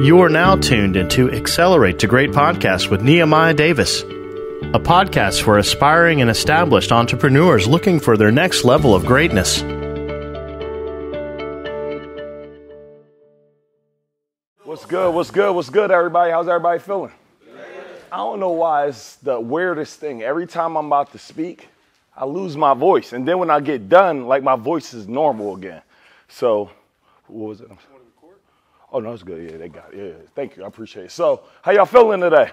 You are now tuned into Accelerate to Great Podcast with Nehemiah Davis, a podcast for aspiring and established entrepreneurs looking for their next level of greatness. What's good, everybody? How's everybody feeling? I don't know why it's the weirdest thing. Every time I'm about to speak, I lose my voice. And then when I get done, like my voice is normal again. So, what was it? Oh, no, it's good. Yeah, they got it. Yeah, thank you. I appreciate it. So, how y'all feeling today?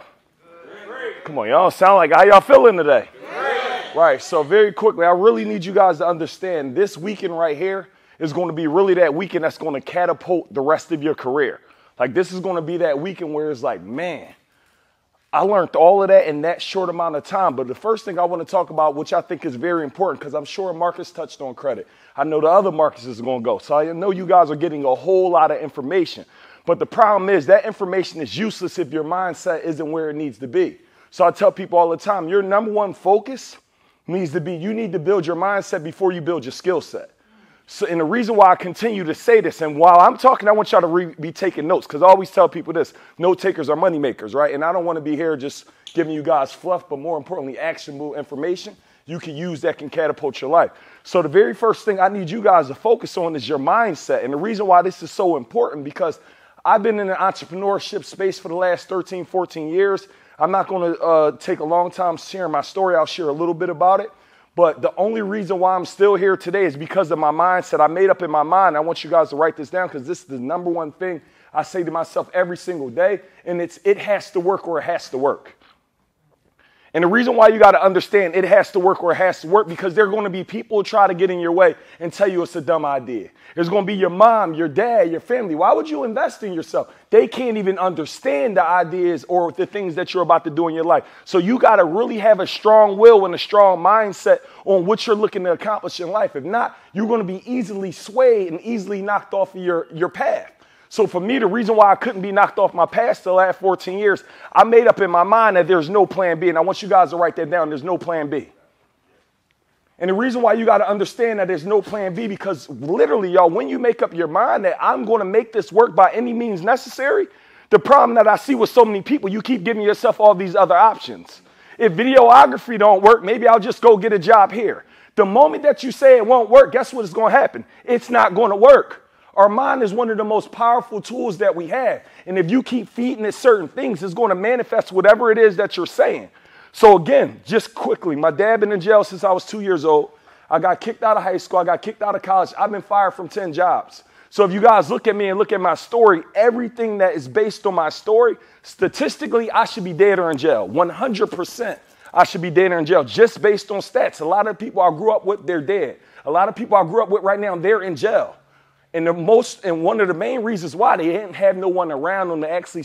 Great. Come on, y'all don't sound like how y'all feeling today? Great. Right, so very quickly, I really need you guys to understand this weekend right here is going to be really that weekend that's going to catapult the rest of your career. Like, this is going to be that weekend where it's like, man, I learned all of that in that short amount of time. But the first thing I want to talk about, which I think is very important, because I'm sure Marcus touched on credit. I know the other Marcus are going to go. So I know you guys are getting a whole lot of information. But the problem is that information is useless if your mindset isn't where it needs to be. So I tell people all the time, your number one focus needs to be, you need to build your mindset before you build your skill set. So, and the reason why I continue to say this, and while I'm talking, I want y'all to be taking notes, because I always tell people this, note takers are money makers, right? And I don't want to be here just giving you guys fluff, but more importantly, actionable information you can use that can catapult your life. So the very first thing I need you guys to focus on is your mindset. And the reason why this is so important, because I've been in the entrepreneurship space for the last 13, 14 years. I'm not going to take a long time sharing my story. I'll share a little bit about it. But the only reason why I'm still here today is because of my mindset. I made up in my mind. I want you guys to write this down, because this is the number one thing I say to myself every single day. And it has to work or it has to work. And the reason why you got to understand it has to work or it has to work, because there are going to be people who try to get in your way and tell you it's a dumb idea. There's going to be your mom, your dad, your family. Why would you invest in yourself? They can't even understand the ideas or the things that you're about to do in your life. So you got to really have a strong will and a strong mindset on what you're looking to accomplish in life. If not, you're going to be easily swayed and easily knocked off of your path. So for me, the reason why I couldn't be knocked off my path the last 14 years, I made up in my mind that there's no plan B. And I want you guys to write that down. There's no plan B. And the reason why you got to understand that there's no plan B, because literally, y'all, when you make up your mind that I'm going to make this work by any means necessary, the problem that I see with so many people, you keep giving yourself all these other options. If videography don't work, maybe I'll just go get a job here. The moment that you say it won't work, guess what is going to happen? It's not going to work. Our mind is one of the most powerful tools that we have. And if you keep feeding it certain things, it's going to manifest whatever it is that you're saying. So again, just quickly, my dad been in jail since I was 2 years old. I got kicked out of high school. I got kicked out of college. I've been fired from 10 jobs. So if you guys look at me and look at my story, everything that is based on my story, statistically, I should be dead or in jail. 100%. I should be dead or in jail just based on stats. A lot of people I grew up with, they're dead. A lot of people I grew up with right now, they're in jail. And one of the main reasons why, they didn't have no one around them to actually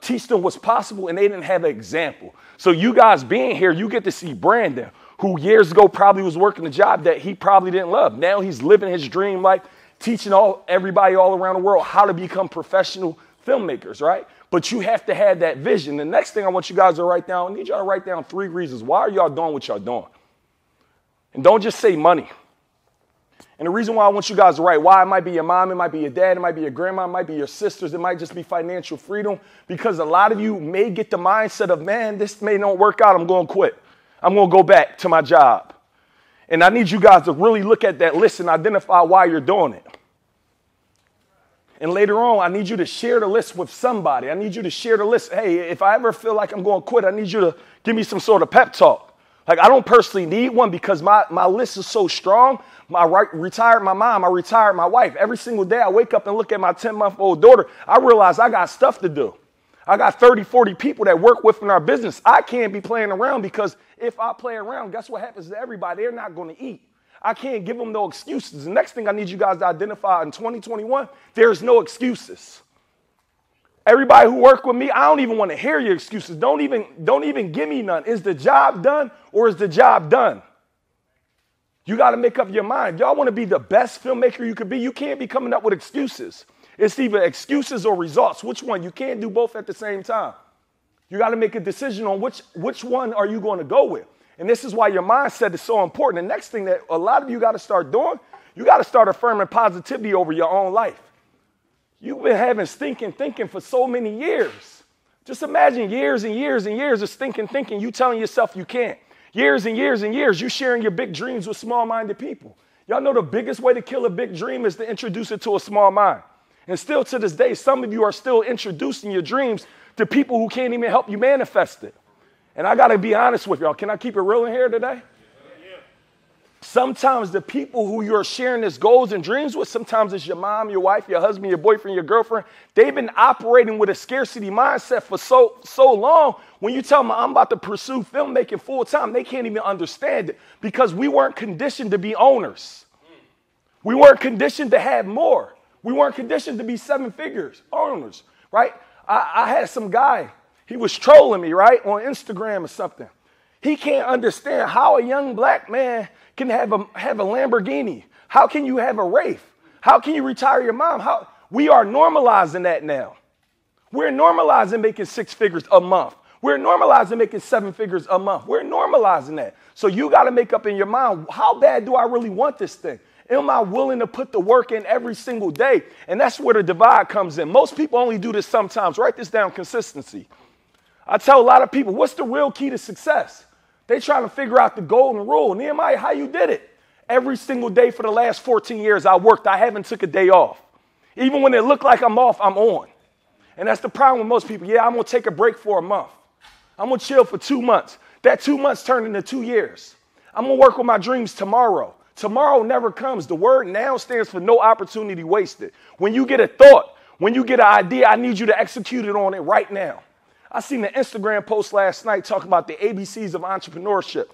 teach them what's possible, and they didn't have an example. So you guys being here, you get to see Brandon, who years ago probably was working a job that he probably didn't love. Now he's living his dream life, teaching everybody all around the world how to become professional filmmakers, right? But you have to have that vision. The next thing I want you guys to write down, I need y'all to write down 3 reasons. Why are y'all doing what y'all doing? And don't just say money. And the reason why I want you guys to write why, it might be your mom, it might be your dad, it might be your grandma, it might be your sisters, it might just be financial freedom, because a lot of you may get the mindset of, man, this may not work out, I'm going to quit. I'm going to go back to my job. And I need you guys to really look at that list and identify why you're doing it. And later on, I need you to share the list with somebody. I need you to share the list. Hey, if I ever feel like I'm going to quit, I need you to give me some sort of pep talk. Like, I don't personally need one, because my list is so strong. I retired my mom. I retired my wife. Every single day I wake up and look at my 10-month-old daughter. I realize I got stuff to do. I got 30, 40 people that work with in our business. I can't be playing around, because if I play around, guess what happens to everybody? They're not going to eat. I can't give them no excuses. The next thing I need you guys to identify in 2021, there's no excuses. Everybody who work with me, I don't even want to hear your excuses. Don't even give me none. Is the job done, or is the job done? You got to make up your mind. Y'all want to be the best filmmaker you could be. You can't be coming up with excuses. It's either excuses or results. Which one? You can't do both at the same time. You got to make a decision on which one are you going to go with. And this is why your mindset is so important. The next thing that a lot of you got to start doing, you got to start affirming positivity over your own life. You've been having stinking thinking for so many years. Just imagine years and years and years of stinking thinking. You telling yourself you can't. Years and years and years. You sharing your big dreams with small-minded people. Y'all know the biggest way to kill a big dream is to introduce it to a small mind. And still to this day, some of you are still introducing your dreams to people who can't even help you manifest it. And I got to be honest with y'all. Can I keep it real in here today? Sometimes the people who you're sharing these goals and dreams with, sometimes it's your mom, your wife, your husband, your boyfriend, your girlfriend. They've been operating with a scarcity mindset for so long. When you tell them I'm about to pursue filmmaking full time, they can't even understand it because we weren't conditioned to be owners. We weren't conditioned to have more. We weren't conditioned to be seven figures owners, right? I had some guy, he was trolling me, right, on Instagram or something. He can't understand how a young black man can have a Lamborghini. How can you have a Wraith? How can you retire your mom? We are normalizing that now. We're normalizing making 6 figures a month. We're normalizing making 7 figures a month. We're normalizing that. So you got to make up in your mind, how bad do I really want this thing? Am I willing to put the work in every single day? And that's where the divide comes in. Most people only do this sometimes. Write this down, consistency. I tell a lot of people, what's the real key to success? They trying to figure out the golden rule. Nehemiah, how you did it? Every single day for the last 14 years I worked. I haven't took a day off. Even when it looked like I'm off, I'm on. And that's the problem with most people. Yeah, I'm going to take a break for a month. I'm going to chill for 2 months. That 2 months turned into 2 years. I'm going to work on my dreams tomorrow. Tomorrow never comes. The word now stands for no opportunity wasted. When you get a thought, when you get an idea, I need you to execute it on it right now. I seen an Instagram post last night talking about the ABCs of entrepreneurship.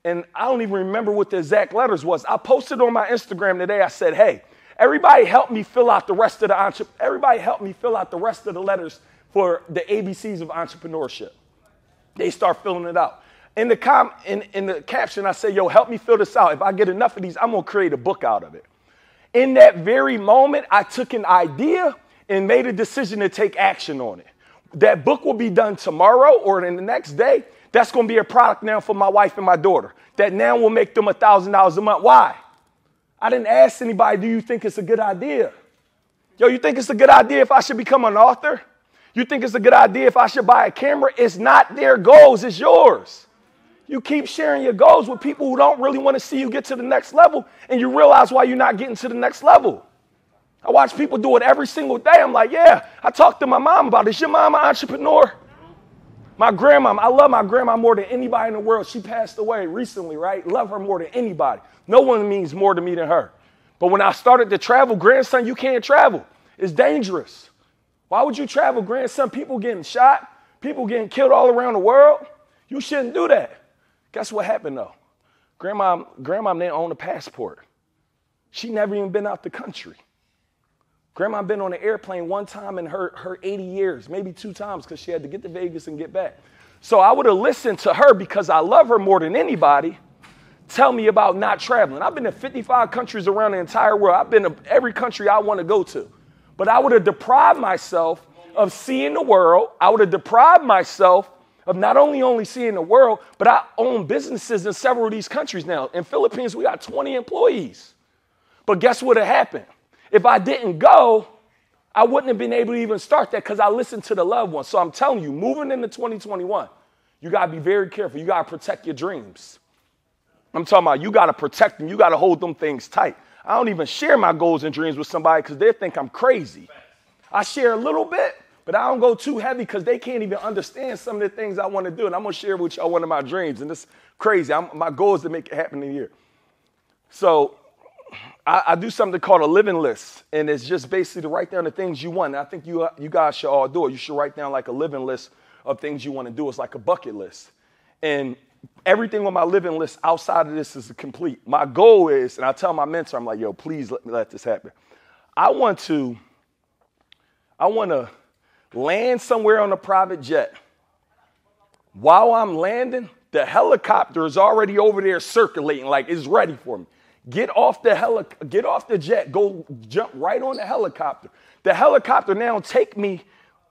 And I don't even remember what the exact letters was. I posted on my Instagram today. I said, hey, everybody help me fill out the rest of the letters for the ABCs of entrepreneurship. They start filling it out. In the caption, I say, yo, help me fill this out. If I get enough of these, I'm going to create a book out of it. In that very moment, I took an idea and made a decision to take action on it. That book will be done tomorrow or in the next day. That's going to be a product now for my wife and my daughter. That now will make them $1,000 a month. Why? I didn't ask anybody, do you think it's a good idea? Yo, you think it's a good idea if I should become an author? You think it's a good idea if I should buy a camera? It's not their goals, it's yours. You keep sharing your goals with people who don't really want to see you get to the next level, and you realize why you're not getting to the next level. I watch people do it every single day. I'm like, yeah, I talked to my mom about it. Is your mom an entrepreneur? My grandma, I love my grandma more than anybody in the world. She passed away recently, right? Love her more than anybody. No one means more to me than her. But when I started to travel, grandson, you can't travel. It's dangerous. Why would you travel, grandson? People getting shot, people getting killed all around the world. You shouldn't do that. Guess what happened, though? Grandma didn't own a passport. She never even been out the country. Grandma been on an airplane one time in her 80 years, maybe 2 times because she had to get to Vegas and get back. So I would have listened to her because I love her more than anybody. Tell me about not traveling. I've been to 55 countries around the entire world. I've been to every country I want to go to. But I would have deprived myself of seeing the world. I would have deprived myself of not only seeing the world, but I own businesses in several of these countries now. In Philippines, we got 20 employees. But guess what had happened? If I didn't go, I wouldn't have been able to even start that because I listened to the loved ones. So I'm telling you, moving into 2021, you got to be very careful. You got to protect your dreams. I'm talking about you got to protect them. You got to hold them things tight. I don't even share my goals and dreams with somebody because they think I'm crazy. I share a little bit, but I don't go too heavy because they can't even understand some of the things I want to do. And I'm going to share with y'all one of my dreams. And it's crazy. My goal is to make it happen in a year. So I do something called a living list, and it's just basically to write down the things you want. And I think you guys should all do it. You should write down like a living list of things you want to do. It's like a bucket list. And everything on my living list outside of this is complete. My goal is, and I tell my mentor, I'm like, yo, please let this happen. I want to land somewhere on a private jet. While I'm landing, the helicopter is already over there circulating, like it's ready for me. Get off the jet, go jump right on the helicopter. The helicopter now take me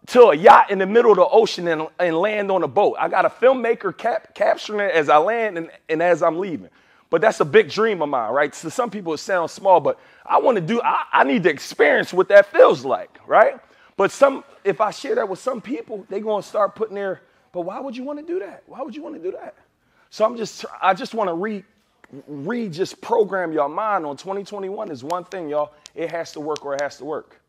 to a yacht in the middle of the ocean and land on a boat. I got a filmmaker capturing it as I land and as I'm leaving. But that's a big dream of mine, right? To some people it sounds small, but I need to experience what that feels like, right? But if I share that with some people, they're going to start putting but why would you want to do that? Why would you want to do that? So I just want to just program your mind on 2021 is one thing, y'all. It has to work or it has to work.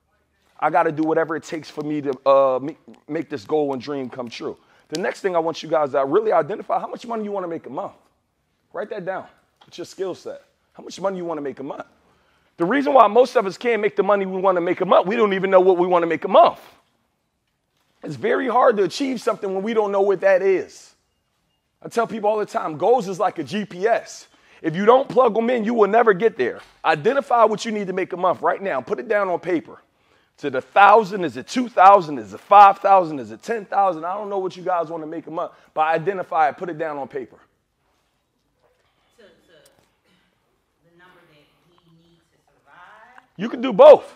I got to do whatever it takes for me to make this goal and dream come true. The next thing I want you guys to really identify how much money you want to make a month. Write that down. It's your skill set. How much money you want to make a month? The reason why most of us can't make the money we want to make a month, we don't even know what we want to make a month. It's very hard to achieve something when we don't know what that is. I tell people all the time, goals is like a GPS. If you don't plug them in, you will never get there. Identify what you need to make a month right now. Put it down on paper. Is it 1,000? Is it 2,000? Is it 5,000? Is it 10,000? I don't know what you guys want to make a month, but identify it. Put it down on paper. The number that he needs to survive. You can do both.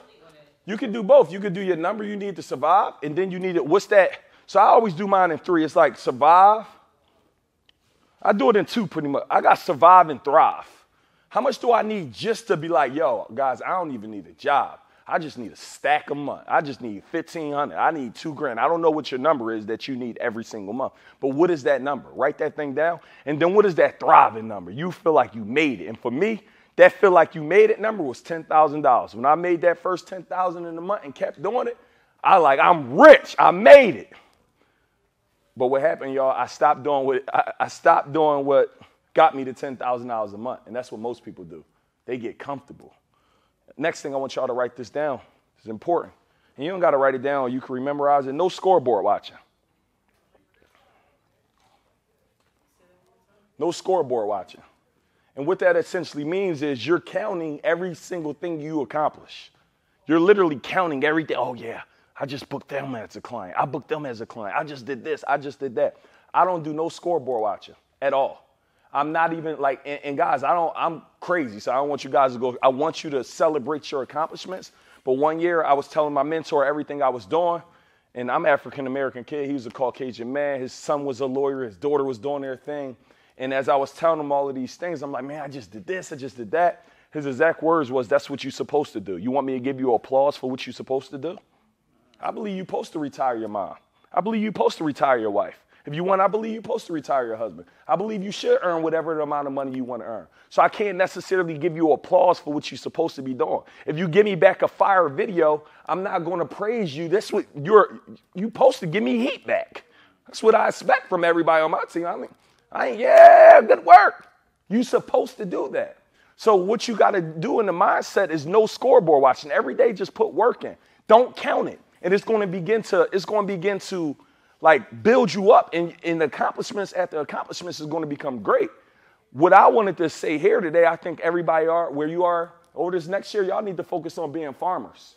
You can do both. You can do your number you need to survive, and then you need it. What's that? So I always do mine in 3. It's like survive. I do it in 2 pretty much. I got survive and thrive. How much do I need just to be like, yo, guys, I don't even need a job. I just need a stack a month. I just need $1,500. I need $2,000. I don't know what your number is that you need every single month. But what is that number? Write that thing down. And then what is that thriving number? You feel like you made it. And for me, that feel like you made it number was $10,000. When I made that first $10,000 in a month and kept doing it, I'm rich. I made it. But what happened, y'all? I stopped doing what got me to $10,000 a month. And that's what most people do. They get comfortable. Next thing I want y'all to write this down. It's important. And you don't got to write it down. You can memorize it. No scoreboard watching. No scoreboard watching. And what that essentially means is you're counting every single thing you accomplish. You're literally counting everything. Oh, yeah, I just booked them as a client. I booked them as a client. I just did this. I just did that. I don't do no scoreboard watching at all. I'm not even like, and guys, I'm crazy, so I don't want you guys to go. I want you to celebrate your accomplishments. But one year I was telling my mentor everything I was doing, and I'm an African-American kid. He was a Caucasian man. His son was a lawyer. His daughter was doing their thing. And as I was telling him all of these things, I'm like, man, I just did this. I just did that. His exact words was, that's what you're supposed to do. You want me to give you applause for what you're supposed to do? I believe you're supposed to retire your mom. I believe you're supposed to retire your wife. If you want, I believe you're supposed to retire your husband. I believe you should earn whatever amount of money you want to earn. So I can't necessarily give you applause for what you're supposed to be doing. If you give me back a fire video, I'm not going to praise you. That's what you're supposed to give me heat back. That's what I expect from everybody on my team. Yeah, good work. You're supposed to do that. So what you got to do in the mindset is no scoreboard watching. Every day, just put work in. Don't count it. And it's going to begin to like build you up, and accomplishments after accomplishments is going to become great. What I wanted to say here today, I think everybody where you are over this next year, y'all need to focus on being farmers.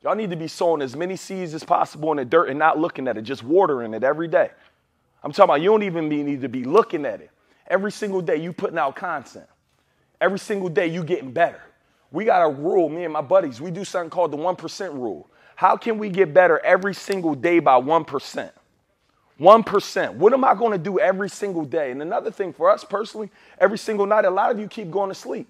Y'all need to be sowing as many seeds as possible in the dirt and not looking at it, just watering it every day. I'm talking about you don't even need to be looking at it. Every single day you putting out content. Every single day you getting better. We got a rule, me and my buddies, we do something called the 1% rule. How can we get better every single day by 1%? 1%. What am I going to do every single day? And another thing for us personally, every single night, a lot of you keep going to sleep.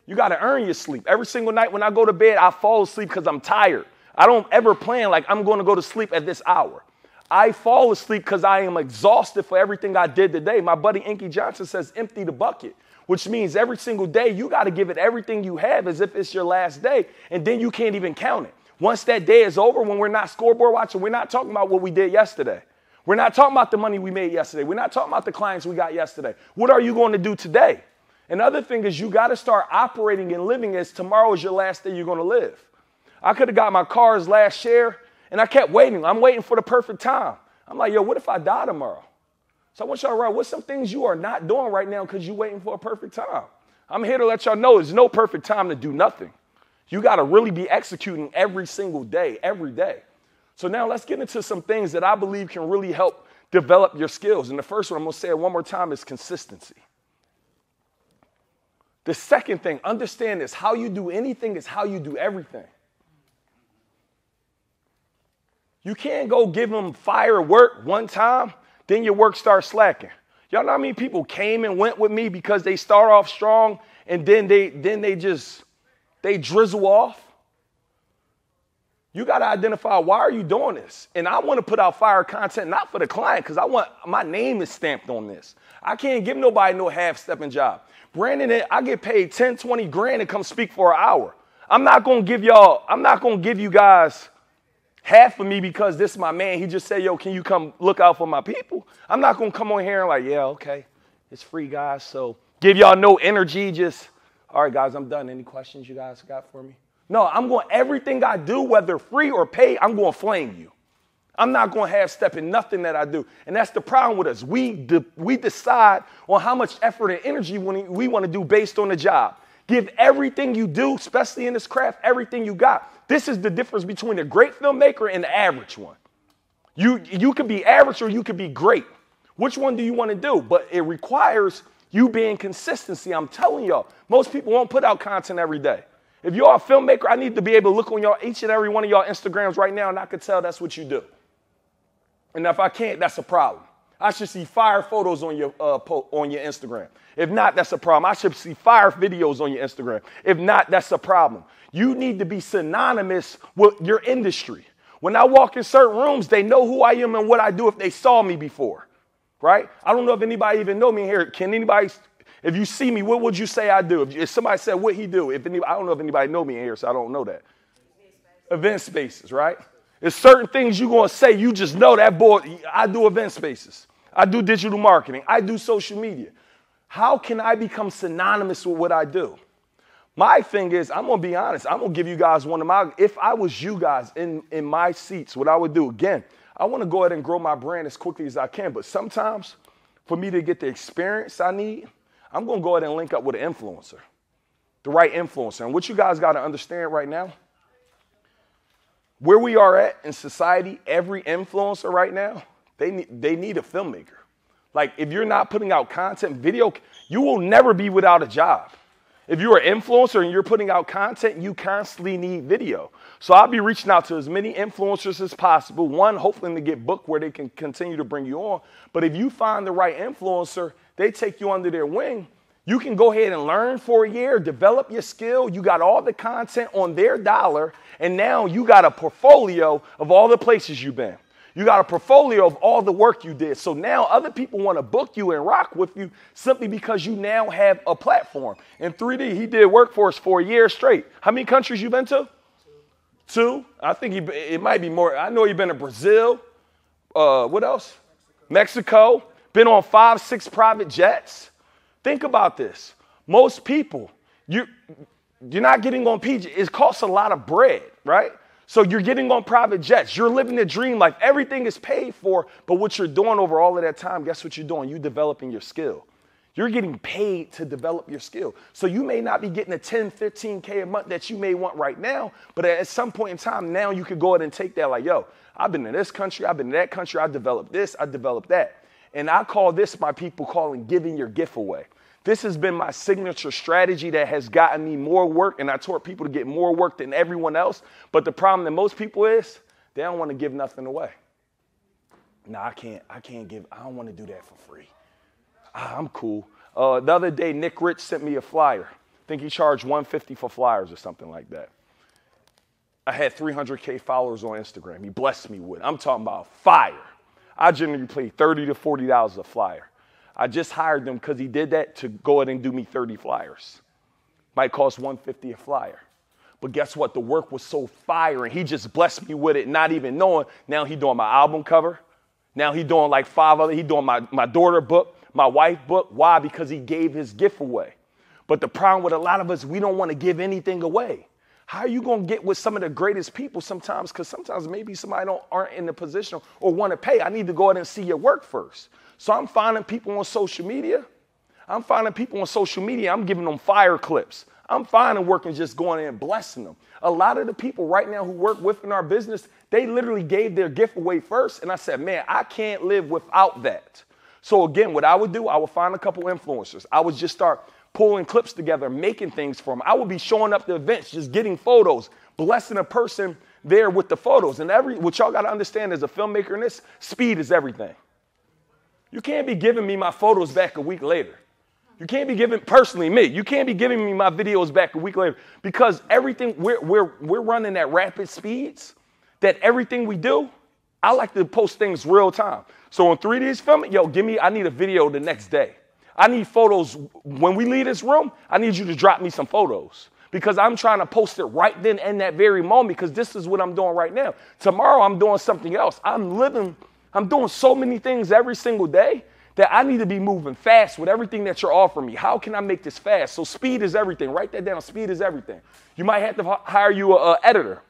You got to earn your sleep. Every single night when I go to bed, I fall asleep because I'm tired. I don't ever plan like I'm going to go to sleep at this hour. I fall asleep because I am exhausted for everything I did today. My buddy Inky Johnson says empty the bucket, which means every single day you got to give it everything you have as if it's your last day, and then you can't even count it. Once that day is over, when we're not scoreboard watching, we're not talking about what we did yesterday. We're not talking about the money we made yesterday. We're not talking about the clients we got yesterday. What are you going to do today? Another thing is you got to start operating and living as tomorrow is your last day you're going to live. I could have got my car's last year, and I kept waiting. I'm waiting for the perfect time. I'm like, yo, what if I die tomorrow? So I want y'all to write, what's some things you are not doing right now because you're waiting for a perfect time? I'm here to let y'all know there's no perfect time to do nothing. You got to really be executing every single day, every day. So now let's get into some things that I believe can really help develop your skills. And the first one, I'm going to say it one more time, is consistency. The second thing, understand this, how you do anything is how you do everything. You can't go give them fire work one time, then your work starts slacking. Y'all know how many people came and went with me because they start off strong and then they drizzle off? You got to identify, why are you doing this? And I want to put out fire content, not for the client, because I want my name is stamped on this. I can't give nobody no half-stepping job. Brandon, I get paid 10, 20 grand to come speak for an hour. I'm not going to give you guys half of me because this is my man. He just said, yo, can you come look out for my people? I'm not going to come on here and like, yeah, okay, it's free, guys. So give y'all no energy, just, all right, guys, I'm done. Any questions you guys got for me? No, everything I do, whether free or paid, I'm going to flame you. I'm not going to half-step in nothing that I do. And that's the problem with us. We decide on how much effort and energy we want to do based on the job. Give everything you do, especially in this craft, everything you got. This is the difference between a great filmmaker and the average one. You could be average or you could be great. Which one do you want to do? But it requires you being consistency. I'm telling y'all, most people won't put out content every day. If you're a filmmaker, I need to be able to look on each and every one of y'all Instagrams right now, and I could tell that's what you do. And if I can't, that's a problem. I should see fire photos on your Instagram. If not, that's a problem. I should see fire videos on your Instagram. If not, that's a problem. You need to be synonymous with your industry. When I walk in certain rooms, they know who I am and what I do if they saw me before, right? I don't know if anybody even know me here. Can anybody... If you see me, what would you say I do? If somebody said, what he do? I don't know if anybody know me in here, so I don't know that. Event spaces, right? There's certain things you're going to say, you just know that, boy, I do event spaces. I do digital marketing. I do social media. How can I become synonymous with what I do? My thing is, I'm going to be honest. I'm going to give you guys if I was you guys in my seats, what I would do, again, I want to go ahead and grow my brand as quickly as I can. But sometimes for me to get the experience I need, I'm going to go ahead and link up with an influencer, the right influencer. And what you guys got to understand right now, where we are at in society, every influencer right now, they need a filmmaker. Like, if you're not putting out content, video, you will never be without a job. If you're an influencer and you're putting out content, you constantly need video. So I'll be reaching out to as many influencers as possible. One, hopefully to get booked where they can continue to bring you on. But if you find the right influencer, they take you under their wing. You can go ahead and learn for a year, develop your skill. You got all the content on their dollar. And now you got a portfolio of all the places you've been. You got a portfolio of all the work you did. So now other people want to book you and rock with you simply because you now have a platform. In 3D, he did work for us for a year straight. How many countries you been to? Two. I think it might be more. I know you've been to Brazil. What else? Mexico. Been on 5, 6 private jets. Think about this. Most people, you're not getting on PG. It costs a lot of bread, right? So you're getting on private jets. You're living the dream life. Everything is paid for. But what you're doing over all of that time, guess what you're doing? You're developing your skill. You're getting paid to develop your skill. So you may not be getting a 10, 15K a month that you may want right now. But at some point in time, now you could go ahead and take that like, yo, I've been in this country. I've been in that country. I developed this. I developed that. And I call this, my people calling, giving your gift away. This has been my signature strategy that has gotten me more work, and I taught people to get more work than everyone else. But the problem that most people is they don't want to give nothing away. No, I can't give. I don't want to do that for free. I'm cool. The other day, Nick Rich sent me a flyer. I think he charged $150 for flyers or something like that. I had 300K followers on Instagram. He blessed me with it. I'm talking about fire. I generally pay $30 to $40 a flyer. I just hired them because he did that to go ahead and do me 30 flyers. Might cost $150 a flyer. But guess what? The work was so fire, and he just blessed me with it, not even knowing. Now he doing my album cover. Now he doing like 5 other. He doing my daughter book, my wife book. Why? Because he gave his gift away. But the problem with a lot of us, we don't want to give anything away. How are you going to get with some of the greatest people sometimes? Because sometimes maybe somebody aren't in the position or want to pay. I need to go ahead and see your work first. So I'm finding people on social media. I'm giving them fire clips. I'm finding work and just going in and blessing them. A lot of the people right now who work within our business, they literally gave their gift away first. And I said, man, I can't live without that. So again, what I would do, I would find a couple influencers. I would just start pulling clips together, making things for them. I would be showing up to events, just getting photos, blessing a person there with the photos. And what y'all got to understand as a filmmaker in this, speed is everything. You can't be giving me my photos back a week later. You can't be giving, personally me, you can't be giving me my videos back a week later because everything, we're running at rapid speeds that everything we do, I like to post things real time. So on 3 days filming, yo, I need a video the next day. I need photos. When we leave this room, I need you to drop me some photos because I'm trying to post it right then in that very moment because this is what I'm doing right now. Tomorrow I'm doing something else. I'm doing so many things every single day that I need to be moving fast with everything that you're offering me. How can I make this fast? So speed is everything. Write that down. Speed is everything. You might have to hire you an editor,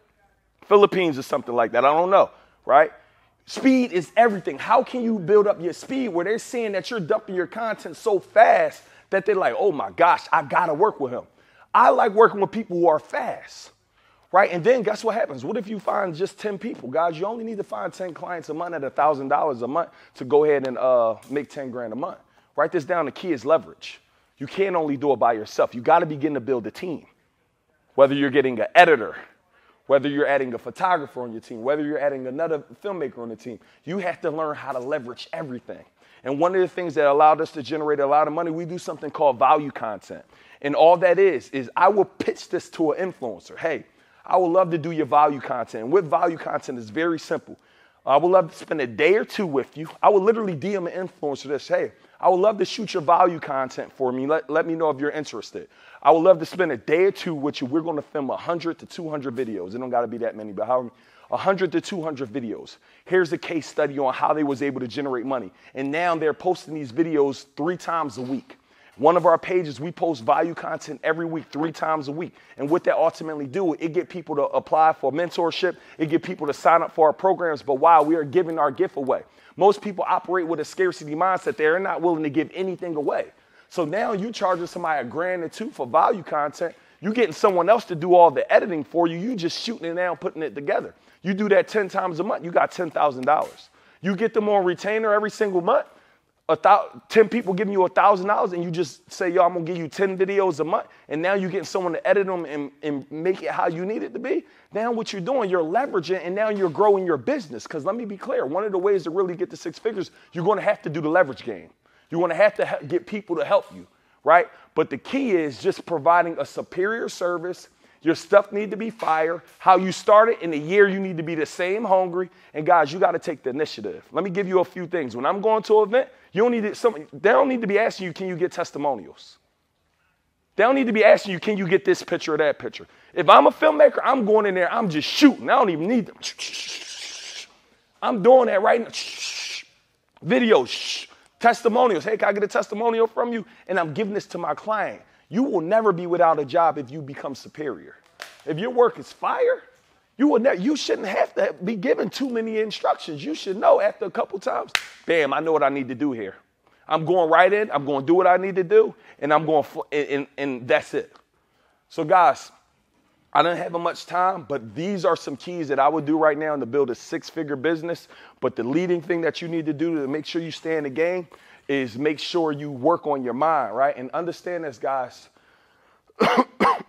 Philippines or something like that. I don't know, right? Speed is everything. How can you build up your speed where they're seeing that you're dumping your content so fast that they're like, oh my gosh, I got to work with him. I like working with people who are fast, right? And then guess what happens? What if you find just 10 people? Guys, you only need to find 10 clients a month at $1,000 a month to go ahead and make 10 grand a month. Write this down. The key is leverage. You can't only do it by yourself. You got to begin to build a team, whether you're getting an editor, whether you're adding a photographer on your team, whether you're adding another filmmaker on the team, you have to learn how to leverage everything. And one of the things that allowed us to generate a lot of money, we do something called value content. And all that is I will pitch this to an influencer. Hey, I would love to do your value content. And with value content, it's very simple. I would love to spend a day or two with you. I would literally DM an influencer that says, hey, I would love to shoot your value content for me. Let me know if you're interested. I would love to spend a day or two with you. We're going to film 100 to 200 videos. It don't got to be that many, but 100 to 200 videos. Here's a case study on how they was able to generate money. And now they're posting these videos 3 times a week. One of our pages, we post value content every week, 3 times a week. And what that ultimately do, it get people to apply for mentorship. It get people to sign up for our programs. But wow, we are giving our gift away. Most people operate with a scarcity mindset. They're not willing to give anything away. So now you charging somebody $1 grand or $2 grand for value content. You getting someone else to do all the editing for you. You just shooting it down, putting it together. You do that 10 times a month, you got $10,000. You get them on retainer every single month. 10 people giving you $1,000 and you just say, yo, I'm going to give you 10 videos a month. And now you're getting someone to edit them and make it how you need it to be. Now what you're doing, you're leveraging and now you're growing your business. Because let me be clear, one of the ways to really get to 6 figures, you're going to have to do the leverage game. You're going to have to get people to help you, right? But the key is just providing a superior service. Your stuff need to be fire. How you started in a year, you need to be the same hungry. And guys, you got to take the initiative. Let me give you a few things. When I'm going to an event, they don't need to be asking you, can you get testimonials? They don't need to be asking you, can you get this picture or that picture? If I'm a filmmaker, I'm going in there, I'm just shooting. I don't even need them. I'm doing that right now. Videos, testimonials. Hey, can I get a testimonial from you? And I'm giving this to my client. You will never be without a job if you become superior. If your work is fire, you shouldn't have to be given too many instructions. You should know after a couple times, bam, I know what I need to do here. I'm going right in. I'm going to do what I need to do, and I'm going and that's it. So, guys, I don't have much time, but these are some keys that I would do right now to build a 6-figure business. But the leading thing that you need to do to make sure you stay in the game is make sure you work on your mind, right? And understand this, guys.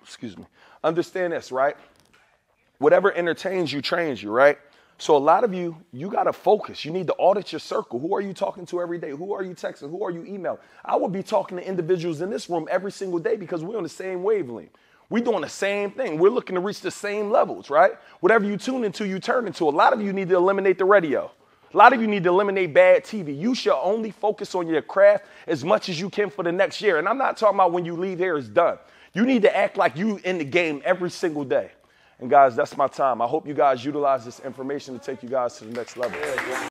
Excuse me. Understand this, right? Whatever entertains you, trains you, right? So a lot of you got to focus. You need to audit your circle. Who are you talking to every day? Who are you texting? Who are you emailing? I would be talking to individuals in this room every single day because we're on the same wavelength. We're doing the same thing. We're looking to reach the same levels, right? Whatever you tune into, you turn into. A lot of you need to eliminate the radio. A lot of you need to eliminate bad TV. You should only focus on your craft as much as you can for the next year. And I'm not talking about when you leave here, it's done. You need to act like you in the game every single day. And guys, that's my time. I hope you guys utilize this information to take you guys to the next level.